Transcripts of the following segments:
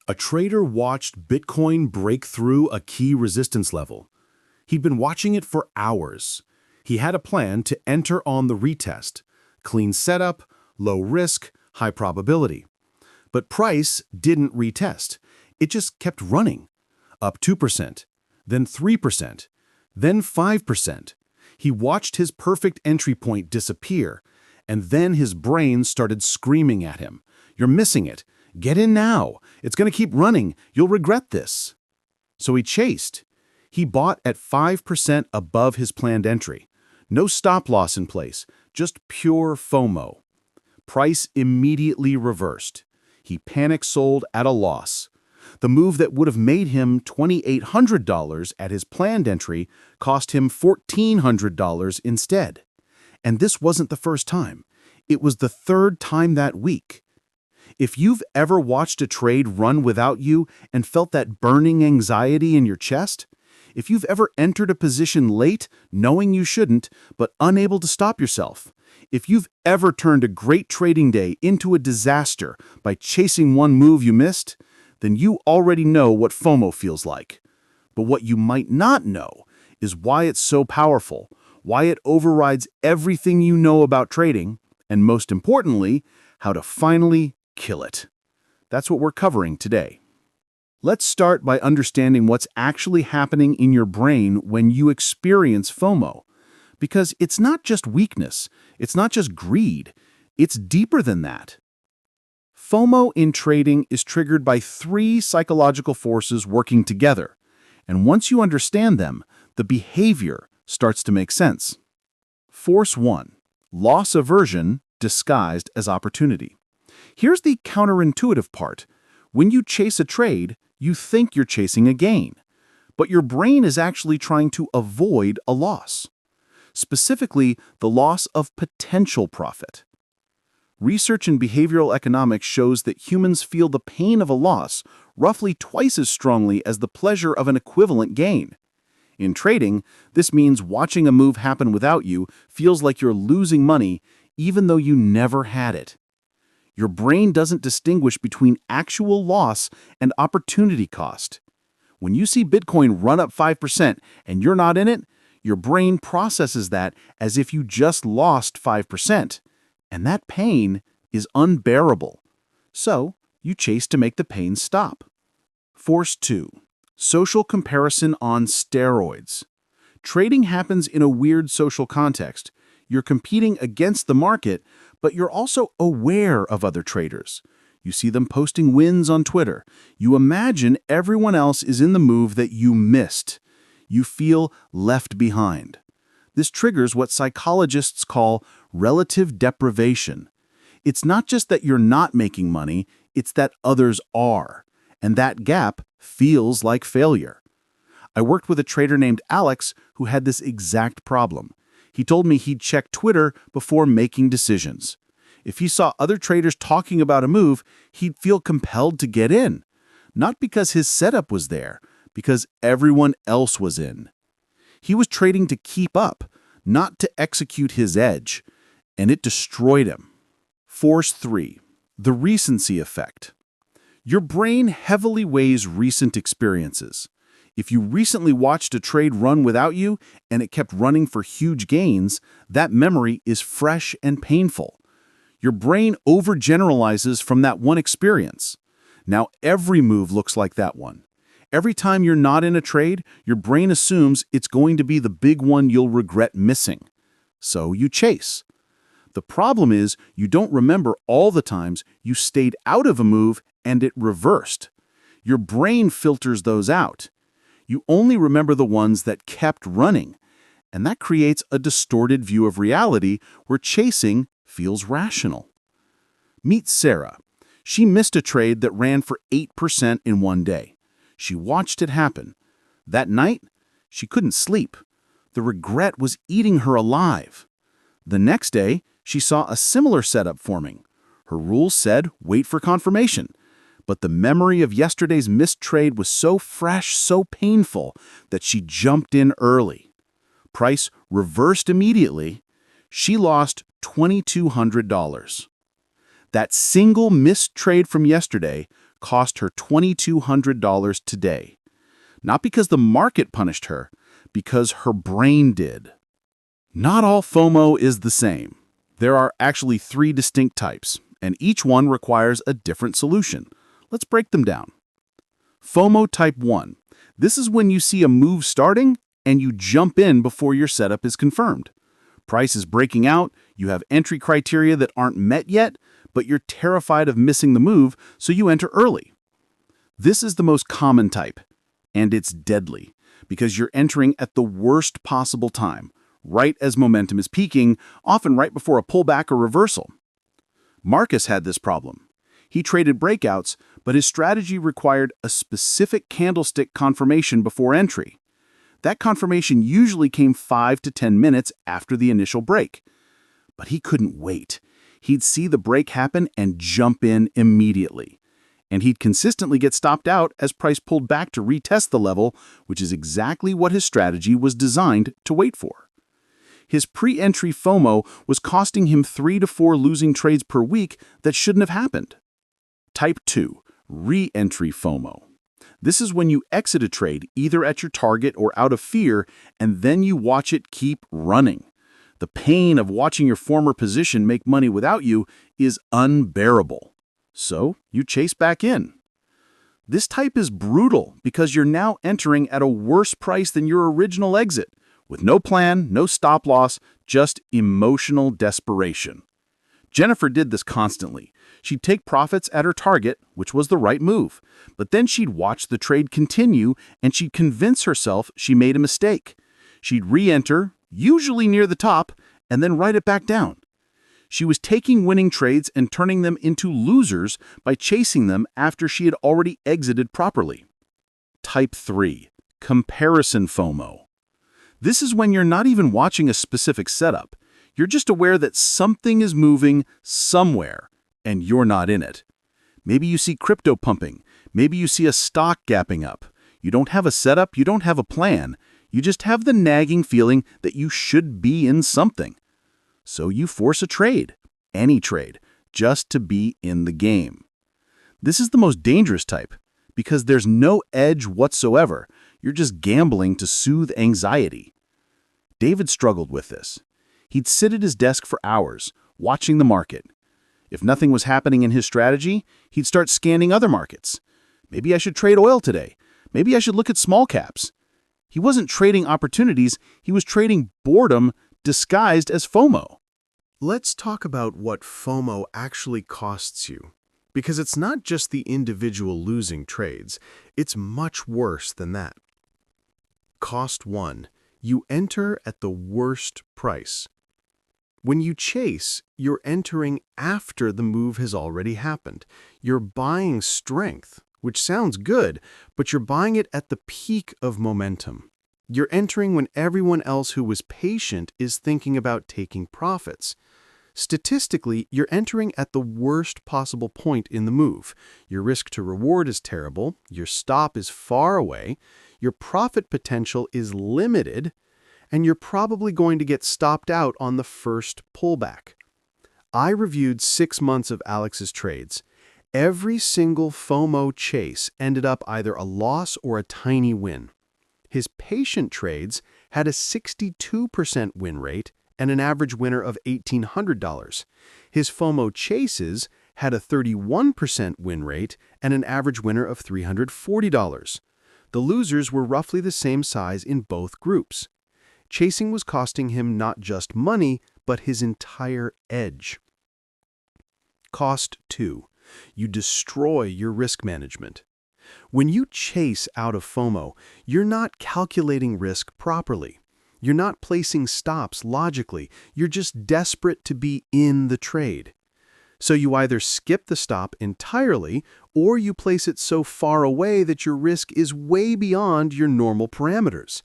A trader watched Bitcoin break through a key resistance level. He'd been watching it for hours. He had a plan to enter on the retest. Clean setup, low risk, high probability. But price didn't retest. It just kept running. Up 2%, then 3%, then 5%. He watched his perfect entry point disappear, and then his brain started screaming at him. "You're missing it. Get in now. It's going to keep running. You'll regret this." So he chased. He bought at 5% above his planned entry. No stop loss in place, just pure FOMO. Price immediately reversed. He panic sold at a loss. The move that would have made him $2,800 at his planned entry cost him $1,400 instead. And this wasn't the first time. It was the third time that week. If you've ever watched a trade run without you and felt that burning anxiety in your chest, if you've ever entered a position late, knowing you shouldn't, but unable to stop yourself, if you've ever turned a great trading day into a disaster by chasing one move you missed, then you already know what FOMO feels like. But what you might not know is why it's so powerful, why it overrides everything you know about trading, and most importantly, how to finally kill it. That's what we're covering today. Let's start by understanding what's actually happening in your brain when you experience FOMO. Because it's not just weakness, it's not just greed, it's deeper than that. FOMO in trading is triggered by three psychological forces working together. And once you understand them, the behavior starts to make sense. Force 1. Loss aversion disguised as opportunity. Here's the counterintuitive part. When you chase a trade, you think you're chasing a gain. But your brain is actually trying to avoid a loss. Specifically, the loss of potential profit. Research in behavioral economics shows that humans feel the pain of a loss roughly twice as strongly as the pleasure of an equivalent gain. In trading, this means watching a move happen without you feels like you're losing money even though you never had it. Your brain doesn't distinguish between actual loss and opportunity cost. When you see Bitcoin run up 5% and you're not in it, your brain processes that as if you just lost 5%. And that pain is unbearable. So, you chase to make the pain stop. Force 2. Social comparison on steroids. Trading happens in a weird social context. You're competing against the market, but you're also aware of other traders. You see them posting wins on Twitter. You imagine everyone else is in the move that you missed. You feel left behind. This triggers what psychologists call relative deprivation. It's not just that you're not making money, it's that others are. And that gap feels like failure. I worked with a trader named Alex who had this exact problem. He told me he'd check Twitter before making decisions. If he saw other traders talking about a move, he'd feel compelled to get in. Not because his setup was there, because everyone else was in. He was trading to keep up, not to execute his edge, and it destroyed him. Force 3. The recency effect. Your brain heavily weighs recent experiences. If you recently watched a trade run without you and it kept running for huge gains, that memory is fresh and painful. Your brain overgeneralizes from that one experience. Now every move looks like that one. Every time you're not in a trade, your brain assumes it's going to be the big one you'll regret missing. So you chase. The problem is you don't remember all the times you stayed out of a move and it reversed. Your brain filters those out. You only remember the ones that kept running, and that creates a distorted view of reality where chasing feels rational. Meet Sarah. She missed a trade that ran for 8% in one day. She watched it happen. That night, she couldn't sleep. The regret was eating her alive. The next day, she saw a similar setup forming. Her rules said, wait for confirmation. But the memory of yesterday's missed trade was so fresh, so painful, that she jumped in early. Price reversed immediately. She lost $2,200. That single missed trade from yesterday cost her $2,200 today. Not because the market punished her, because her brain did. Not all FOMO is the same. There are actually 3 distinct types, and each one requires a different solution. Let's break them down. FOMO Type 1. This is when you see a move starting and you jump in before your setup is confirmed. Price is breaking out, you have entry criteria that aren't met yet, but you're terrified of missing the move, so you enter early. This is the most common type, and it's deadly, because you're entering at the worst possible time, right as momentum is peaking, often right before a pullback or reversal. Marcus had this problem. He traded breakouts, but his strategy required a specific candlestick confirmation before entry. That confirmation usually came 5 to 10 minutes after the initial break. But he couldn't wait. He'd see the break happen and jump in immediately. And he'd consistently get stopped out as price pulled back to retest the level, which is exactly what his strategy was designed to wait for. His pre-entry FOMO was costing him 3 to 4 losing trades per week that shouldn't have happened. Type 2, re-entry FOMO. This is when you exit a trade either at your target or out of fear, and then you watch it keep running. The pain of watching your former position make money without you is unbearable. So you chase back in. This type is brutal because you're now entering at a worse price than your original exit, with no plan, no stop loss, just emotional desperation. Jennifer did this constantly. She'd take profits at her target, which was the right move, but then she'd watch the trade continue and she'd convince herself she made a mistake. She'd re-enter, usually near the top, and then write it back down. She was taking winning trades and turning them into losers by chasing them after she had already exited properly. Type 3, comparison FOMO. This is when you're not even watching a specific setup. You're just aware that something is moving somewhere, and you're not in it. Maybe you see crypto pumping. Maybe you see a stock gapping up. You don't have a setup, you don't have a plan. You just have the nagging feeling that you should be in something. So you force a trade, any trade, just to be in the game. This is the most dangerous type, because there's no edge whatsoever. You're just gambling to soothe anxiety. David struggled with this. He'd sit at his desk for hours, watching the market. If nothing was happening in his strategy, he'd start scanning other markets. Maybe I should trade oil today. Maybe I should look at small caps. He wasn't trading opportunities, he was trading boredom disguised as FOMO. Let's talk about what FOMO actually costs you. Because it's not just the individual losing trades, it's much worse than that. Cost 1. You enter at the worst price. When you chase, you're entering after the move has already happened. You're buying strength, which sounds good, but you're buying it at the peak of momentum. You're entering when everyone else who was patient is thinking about taking profits. Statistically, you're entering at the worst possible point in the move. Your risk to reward is terrible, your stop is far away, your profit potential is limited, and you're probably going to get stopped out on the first pullback. I reviewed 6 months of Alex's trades. Every single FOMO chase ended up either a loss or a tiny win. His patient trades had a 62% win rate and an average winner of $1,800. His FOMO chases had a 31% win rate and an average winner of $340. The losers were roughly the same size in both groups. Chasing was costing him not just money, but his entire edge. Cost 2. You destroy your risk management. When you chase out of FOMO, you're not calculating risk properly. You're not placing stops logically. You're just desperate to be in the trade. So you either skip the stop entirely, or you place it so far away that your risk is way beyond your normal parameters.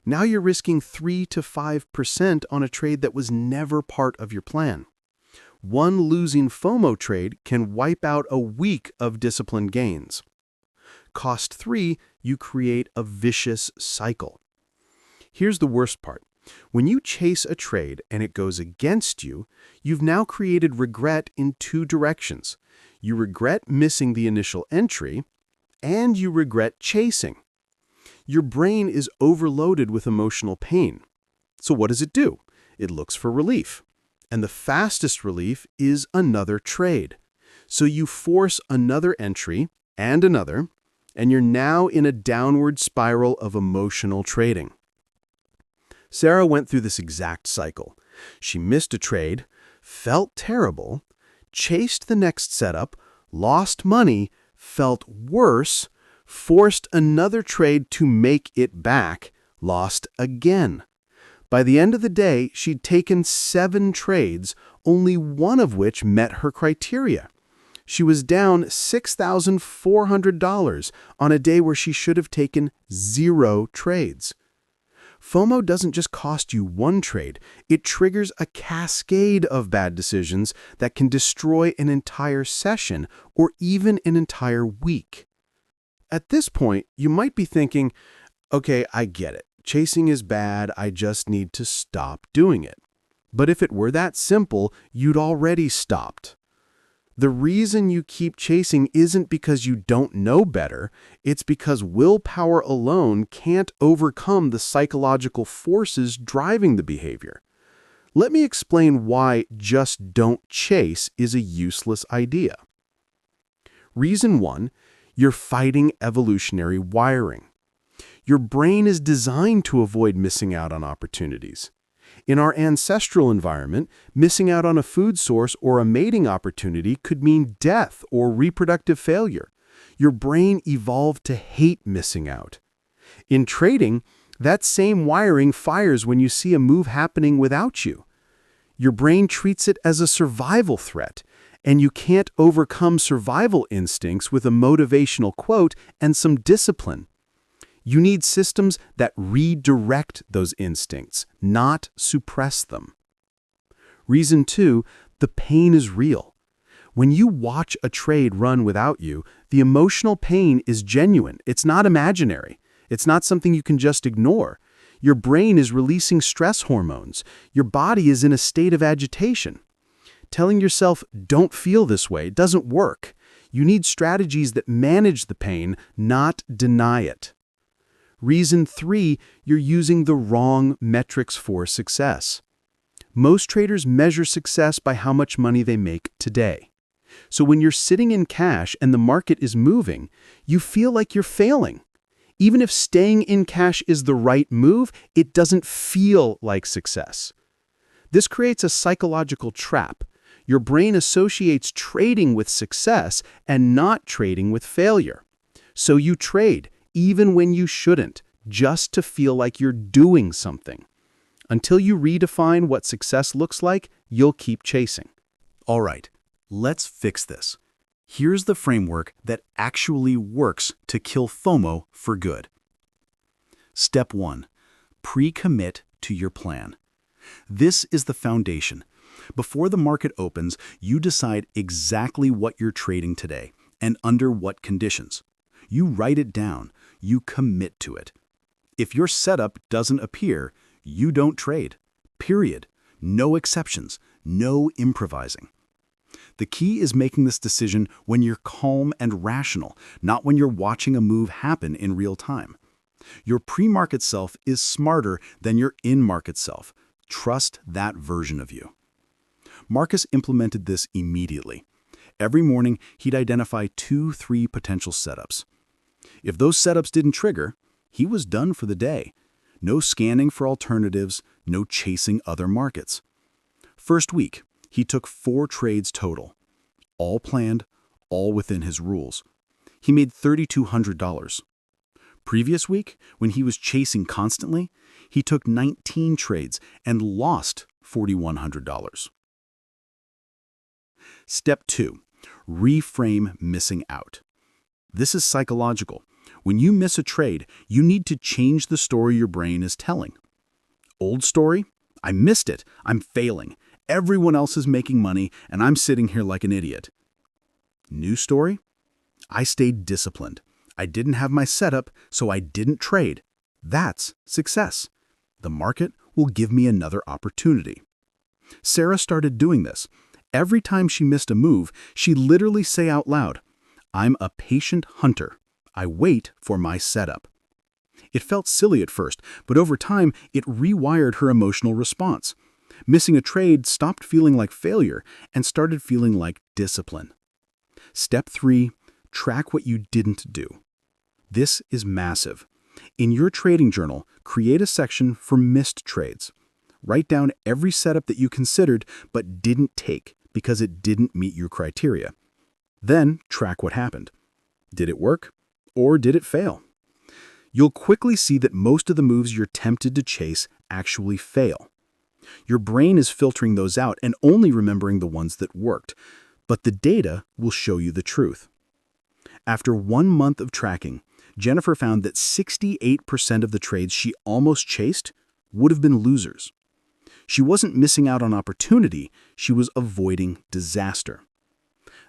Now you're risking 3 to 5% on a trade that was never part of your plan. One losing FOMO trade can wipe out a week of disciplined gains. Cost 3, you create a vicious cycle. Here's the worst part. When you chase a trade and it goes against you, you've now created regret in two directions. You regret missing the initial entry, and you regret chasing. Your brain is overloaded with emotional pain. So what does it do? It looks for relief. And the fastest relief is another trade. So you force another entry and another, and you're now in a downward spiral of emotional trading. Sarah went through this exact cycle. She missed a trade, felt terrible, chased the next setup, lost money, felt worse, forced another trade to make it back, lost again. By the end of the day, she'd taken 7 trades, only one of which met her criteria. She was down $6,400 on a day where she should have taken 0 trades. FOMO doesn't just cost you one trade, it triggers a cascade of bad decisions that can destroy an entire session or even an entire week. At this point, you might be thinking, okay, I get it. Chasing is bad, I just need to stop doing it. But if it were that simple, you'd already stopped. The reason you keep chasing isn't because you don't know better, it's because willpower alone can't overcome the psychological forces driving the behavior. Let me explain why just don't chase is a useless idea. Reason 1, you're fighting evolutionary wiring. Your brain is designed to avoid missing out on opportunities. In our ancestral environment, missing out on a food source or a mating opportunity could mean death or reproductive failure. Your brain evolved to hate missing out. In trading, that same wiring fires when you see a move happening without you. Your brain treats it as a survival threat, and you can't overcome survival instincts with a motivational quote and some discipline. You need systems that redirect those instincts, not suppress them. Reason 2, the pain is real. When you watch a trade run without you, the emotional pain is genuine. It's not imaginary. It's not something you can just ignore. Your brain is releasing stress hormones. Your body is in a state of agitation. Telling yourself, don't feel this way, doesn't work. You need strategies that manage the pain, not deny it. Reason 3, you're using the wrong metrics for success. Most traders measure success by how much money they make today. So when you're sitting in cash and the market is moving, you feel like you're failing. Even if staying in cash is the right move, it doesn't feel like success. This creates a psychological trap. Your brain associates trading with success and not trading with failure. So you trade, even when you shouldn't, just to feel like you're doing something. Until you redefine what success looks like, you'll keep chasing. All right, let's fix this. Here's the framework that actually works to kill FOMO for good. Step 1. Pre-commit to your plan. This is the foundation. Before the market opens, you decide exactly what you're trading today and under what conditions. You write it down. You commit to it. If your setup doesn't appear, you don't trade. Period. No exceptions. No improvising. The key is making this decision when you're calm and rational, not when you're watching a move happen in real time. Your pre-market self is smarter than your in-market self. Trust that version of you. Marcus implemented this immediately. Every morning, he'd identify 2-3 potential setups. If those setups didn't trigger, he was done for the day. No scanning for alternatives, no chasing other markets. First week, he took 4 trades total. All planned, all within his rules. He made $3,200. Previous week, when he was chasing constantly, he took 19 trades and lost $4,100. Step 2. Reframe missing out. This is psychological. When you miss a trade, you need to change the story your brain is telling. Old story? I missed it. I'm failing. Everyone else is making money, and I'm sitting here like an idiot. New story? I stayed disciplined. I didn't have my setup, so I didn't trade. That's success. The market will give me another opportunity. Sarah started doing this. Every time she missed a move, she'd literally say out loud, "I'm a patient hunter. I wait for my setup." It felt silly at first, but over time, it rewired her emotional response. Missing a trade stopped feeling like failure and started feeling like discipline. Step 3, track what you didn't do. This is massive. In your trading journal, create a section for missed trades. Write down every setup that you considered but didn't take because it didn't meet your criteria. Then track what happened. Did it work? Or did it fail? You'll quickly see that most of the moves you're tempted to chase actually fail. Your brain is filtering those out and only remembering the ones that worked, but the data will show you the truth. After 1 month of tracking, Jennifer found that 68% of the trades she almost chased would have been losers. She wasn't missing out on opportunity, she was avoiding disaster.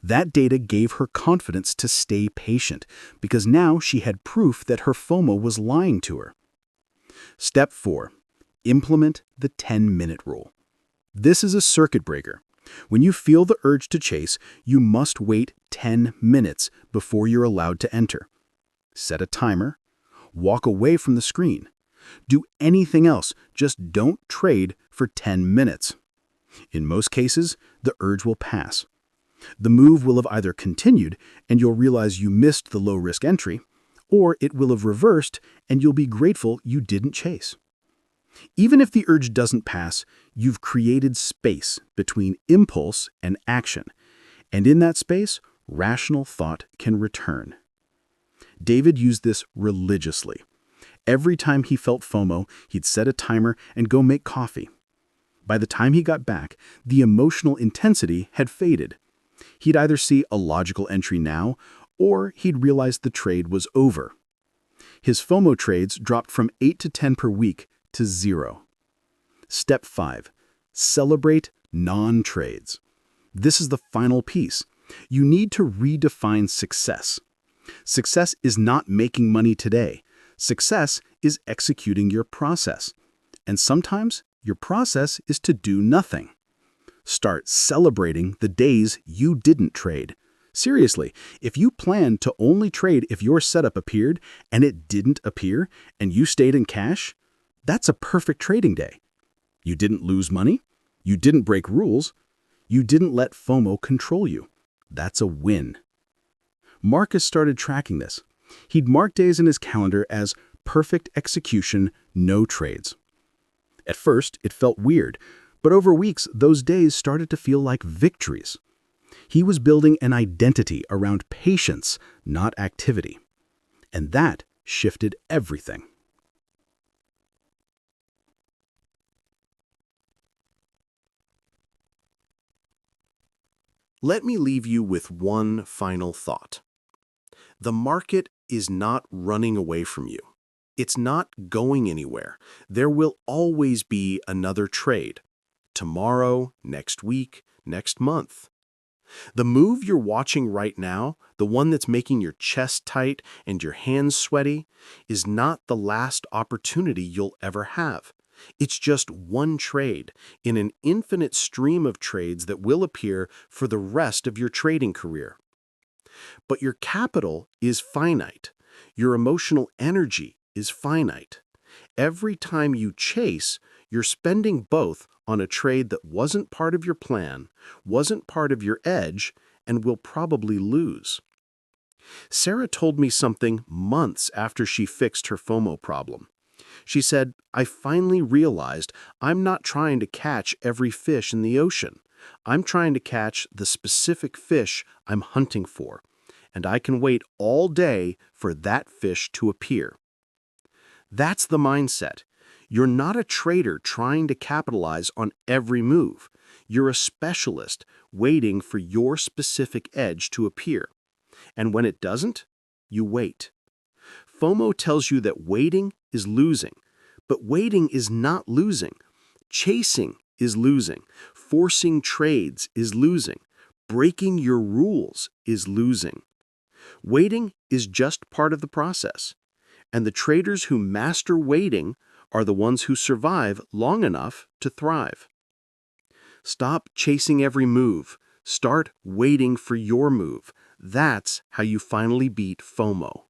That data gave her confidence to stay patient, because now she had proof that her FOMO was lying to her. Step 4. Implement the 10-minute rule. This is a circuit breaker. When you feel the urge to chase, you must wait 10 minutes before you're allowed to enter. Set a timer. Walk away from the screen. Do anything else, just don't trade for 10 minutes. In most cases, the urge will pass. The move will have either continued and you'll realize you missed the low-risk entry, or it will have reversed and you'll be grateful you didn't chase. Even if the urge doesn't pass, you've created space between impulse and action, and in that space, rational thought can return. David used this religiously. Every time he felt FOMO, he'd set a timer and go make coffee. By the time he got back, the emotional intensity had faded. He'd either see a logical entry now, or he'd realize the trade was over. His FOMO trades dropped from 8 to 10 per week to 0. Step 5. Celebrate non-trades. This is the final piece. You need to redefine success. Success is not making money today. Success is executing your process. And sometimes your process is to do nothing. Start celebrating the days you didn't trade. Seriously, if you plan to only trade if your setup appeared and it didn't appear and you stayed in cash, that's a perfect trading day. You didn't lose money. You didn't break rules. You didn't let FOMO control you. That's a win. Marcus started tracking this. He'd mark days in his calendar as perfect execution, no trades. At first, it felt weird, but over weeks, those days started to feel like victories. He was building an identity around patience, not activity. And that shifted everything. Let me leave you with one final thought. The market is not running away from you. It's not going anywhere. There will always be another trade. Tomorrow, next week, next month. The move you're watching right now, the one that's making your chest tight and your hands sweaty, is not the last opportunity you'll ever have. It's just one trade in an infinite stream of trades that will appear for the rest of your trading career. But your capital is finite. Your emotional energy is finite. Every time you chase, you're spending both on a trade that wasn't part of your plan, wasn't part of your edge, and will probably lose. Sarah told me something months after she fixed her FOMO problem. She said, "I finally realized I'm not trying to catch every fish in the ocean. I'm trying to catch the specific fish I'm hunting for, and I can wait all day for that fish to appear." That's the mindset. You're not a trader trying to capitalize on every move. You're a specialist waiting for your specific edge to appear. And when it doesn't, you wait. FOMO tells you that waiting is losing, but waiting is not losing. Chasing is losing. Forcing trades is losing. Breaking your rules is losing. Waiting is just part of the process. And the traders who master waiting are the ones who survive long enough to thrive. Stop chasing every move. Start waiting for your move. That's how you finally beat FOMO.